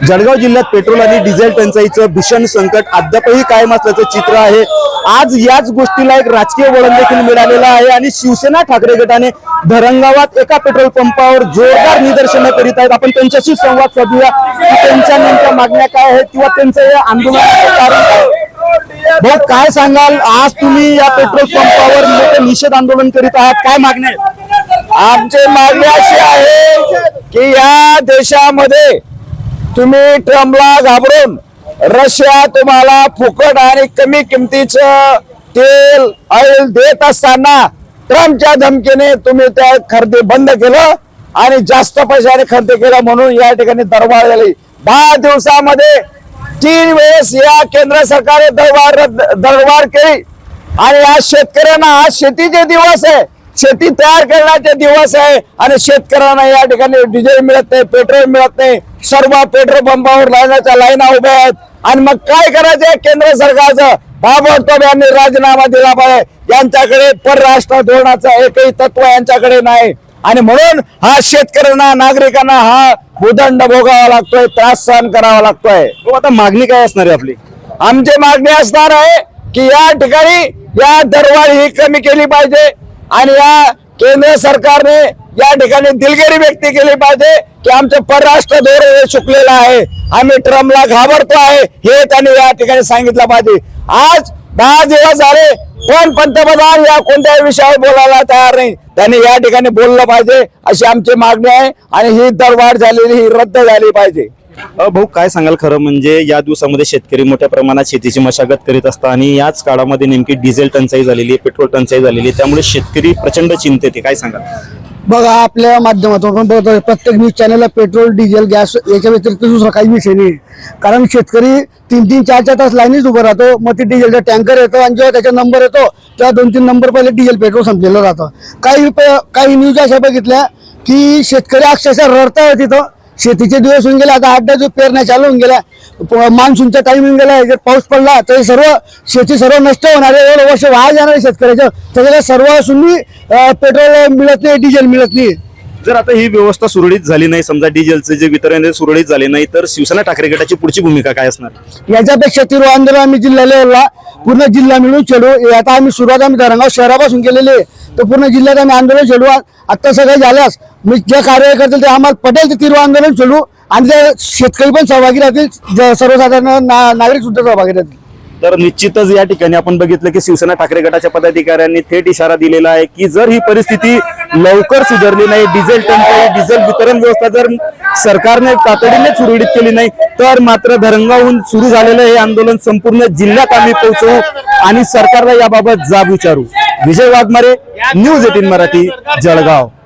जळगाव जिल्ह्यात पेट्रोल आणि डिझेल टंचाईचं भीषण संकट अद्यापही कायम असल्याचं चित्र आहे। आज याच गोष्टीला एक राजकीय वळण देखील मिळालेलं आहे आणि शिवसेना ठाकरे गटाने धरणगावात एका पेट्रोल पंपावर जोरदार निदर्शनं करीत आहेत। आपण त्यांच्याशी संवाद साधूया की त्यांच्या नेमक्या मागण्या काय आहेत किंवा त्यांचं या आंदोलनाचं कारण काय। भाऊ, काय सांगाल, आज तुम्ही या पेट्रोल पंपावर मोठे निषेध आंदोलन करीत आहात, काय मागण्या आहेत? आमची मागणी अशी आहे की या देशामध्ये तुम्ही ट्रम्पला घाबरून रशिया तुम्हाला फुकट आणि कमी किमतीचं तेल ऑइल देत असताना ट्रम्पच्या धमकीने तुम्ही त्या खरेदी बंद केलं आणि जास्त पैशाने खरेदी केलं म्हणून या ठिकाणी दरबार झाली। 10 दिवसामध्ये 3 वेळेस या केंद्र सरकारने दरबार केली आणि आज शेतकऱ्यांना आज शेतीचे दिवस आहे, शेती तयार करण्याचे दिवस आहे आणि शेतकऱ्यांना या ठिकाणी डिझेल मिळत नाही, पेट्रोल मिळत नाही। सर्व पेट्रोल पंपावर लाईना उभ्या आहेत आणि मग काय करायचंय केंद्र सरकारचं? ताबडतोब यांनी राजीनामा दिला पाहिजे। यांच्याकडे परराष्ट्र धोरणाचं एकही तत्व यांच्याकडे नाही आणि म्हणून हा शेतकऱ्यांना नागरिकांना हा भूदंड भोगावा लागतोय, त्रास सहन करावा लागतोय। आता मागणी काय असणार आहे आपली? आमची मागणी असणार आहे की या ठिकाणी या दरवाढ ही कमी केली पाहिजे आणि या केंद्र सरकारने या ठिकाणी दिलगिरी व्यक्त केली पाहिजे की आमचं परराष्ट्र धोरण हे चुकलेलं आहे, आम्ही ट्रम्पला घाबरतो आहे हे त्यांनी या ठिकाणी सांगितलं पाहिजे। आज 10 दिवस झाले पण पंतप्रधान या कोणत्याही विषयावर बोलायला तयार नाही, त्यांनी या ठिकाणी बोललं पाहिजे अशी आमची मागणी आहे आणि ही दरवाढ झालेली ही रद्द झाली पाहिजे। भाऊ, काय सांगाल, खरं म्हणजे या दिवसामध्ये शेतकरी मोठ्या प्रमाणात शेतीची मशागत करीत असतात आणि याच काळामध्ये नेमकी डिझेल टंचाई झालेली आहे, पेट्रोल टंचाई झालेली आहे, त्यामुळे शेतकरी प्रचंड चिंतेत आहे, काय सांगाल? बघा, आपल्या माध्यमातून आपण बघतो प्रत्येक न्यूज चॅनलला पेट्रोल डिझेल गॅस याच्या व्यतिरिक्त दुसरा काही विषय नाही। कारण शेतकरी 3-3, 4-4 तास लाईनीच उभं राहतो, मग ते डिझेलचा टँकर येतो आणि जेव्हा त्याचा नंबर येतो तेव्हा 2-3 नंबर पहिले डिझेल पेट्रोल संपलेलं राहतं। काही न्यूज अशा बघितल्या की शेतकरी अक्षरशः रडताय तिथं। शेतीचे दिवस होऊन गेले, आता 8 दिवस पेरण्या चालू होऊन गेल्या, मान्सूनचा टाइम होऊन गेला, जर पाऊस पडला तर सर्व शेती सर्व नष्ट होणार आहे, एवढं वर्ष वाया जाणार आहे शेतकऱ्याचं। त्याच्याला सर्व सुनी पेट्रोल मिळत नाही, डिझेल मिळत नाही। जर आता ही व्यवस्था सुरळीत झाली नाही, समजा डिझेलचे जे वितरण आहे सुरळीत झाले नाही, तर शिवसेना ठाकरे गटाची पुढची भूमिका काय असणार? याच्यापेक्षा तीव्र आंदोलन आम्ही जिल्हा लेवलला पूर्ण जिल्हा मिळून छेडू। आता आम्ही सुरुवात धरणगाव शहरापासून केलेली आहे, तर पूर्ण जिल्ह्यात आम्ही आंदोलन छेडू। आता सगळं झाल्यास मी जे कार्य करतील ते आम्हाला पटेल ते तीव्र आंदोलन छेडू आणि ते शेतकरी पण सहभागी राहतील, सर्वसाधारण नागरिक सुद्धा सहभागी राहतील। तर निश्चितच या ठिकाणी आपण बघितलं की शिवसेना ठाकरे गटाच्या पदाधिकाऱ्यांनी थेट इशारा दिलेला आहे की जर ही परिस्थिती लवकर सुधारली नाही, डिझेल टंचाई, डिझेल वितरण व्यवस्था जर सरकारने तातडीने सुरळीत केली नाही, तर मात्र धरणगावहून सुरू झालेलं हे आंदोलन संपूर्ण जिल्ह्यात आम्ही पोहोचवू आणि सरकारला याबाबत जाब विचारू। विजय वाघमारे, न्यूज 18 मराठी, जळगाव।